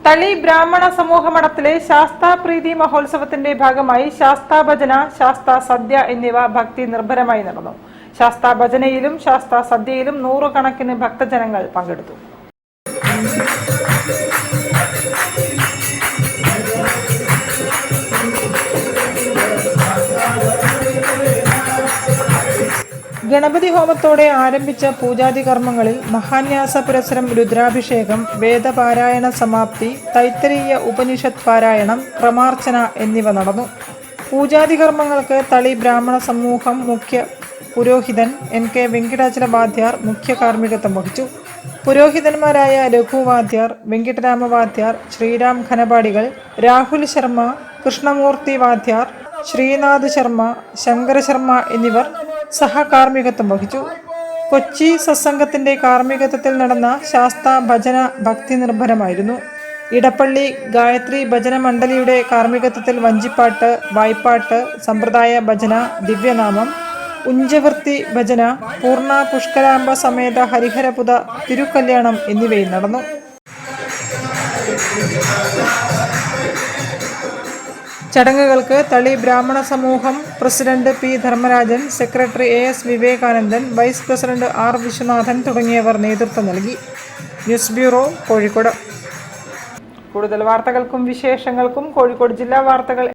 തളി ബ്രാഹ്മണ സമൂഹ മഠത്തിലെ ശാസ്താപ്രീതി മഹോത്സവത്തിന്റെ ഭാഗമായി ശാസ്താ ഭജന, ശാസ്താ സദ്യ എന്നിവ ഭക്തി നിർഭരമായി നടന്നു. ശാസ്താ ഭജനയിലും ശാസ്താ സദ്യയിലും നൂറുകണക്കിന് ഭക്തജനങ്ങൾ പങ്കെടുത്തു. ഗണപതി ഹോമത്തോടെ ആരംഭിച്ച പൂജാതി കർമ്മങ്ങളിൽ മഹാന്യാസ പുരസ്സരം, രുദ്രാഭിഷേകം, വേദപാരായണ സമാപ്തി, തൈത്തരീയ ഉപനിഷത്ത് പാരായണം, ക്രമാർച്ചന എന്നിവ നടന്നു. പൂജാതി കർമ്മങ്ങൾക്ക് തളി ബ്രാഹ്മണ സമൂഹം മുഖ്യ പുരോഹിതൻ NK വെങ്കിടാചലവാദ്യാർ മുഖ്യ കാർമ്മികത്വം വഹിച്ചു. പുരോഹിതന്മാരായ രഘുവാദ്യാർ, വെങ്കിട്ടരാമവാദ്യാർ, ശ്രീരാം ഖനപാടികൾ, രാഹുൽ ശർമ്മ, കൃഷ്ണമൂർത്തി വാദ്യാർ, ശ്രീനാഥ് ശർമ്മ, ശങ്കര ശർമ്മ എന്നിവർ സഹകാർമ്മികത്വം വഹിച്ചു. കൊച്ചി സത്സംഗത്തിന്റെ കാർമ്മികത്വത്തിൽ നടന്ന ശാസ്താ ഭജന ഭക്തി നിർഭരമായിരുന്നു. ഇടപ്പള്ളി ഗായത്രി ഭജന മണ്ഡലിയുടെ കാർമ്മികത്വത്തിൽ വഞ്ചിപ്പാട്ട്, വായ്പാട്ട്, സമ്പ്രദായ ഭജന, ദിവ്യനാമം, ഉഞ്ചവൃത്തി ഭജന, പൂർണ്ണ പുഷ്കരാംബ സമേത ഹരിഹരപുത തിരുക്കല്യാണം എന്നിവയും നടന്നു. ചടങ്ങുകൾക്ക് തളി ബ്രാഹ്മണ സമൂഹം president P Dharmarajan, secretary AS വിവേകാനന്ദൻ, വൈസ് പ്രസിഡന്റ് R വിശ്വനാഥൻ തുടങ്ങിയവർ നേതൃത്വം നൽകി. News bureau, Kozhikode. കൂടുതൽ വാർത്തകൾക്കും വിശേഷങ്ങൾക്കും കോഴിക്കോട് ജില്ലാ വാർത്തകൾ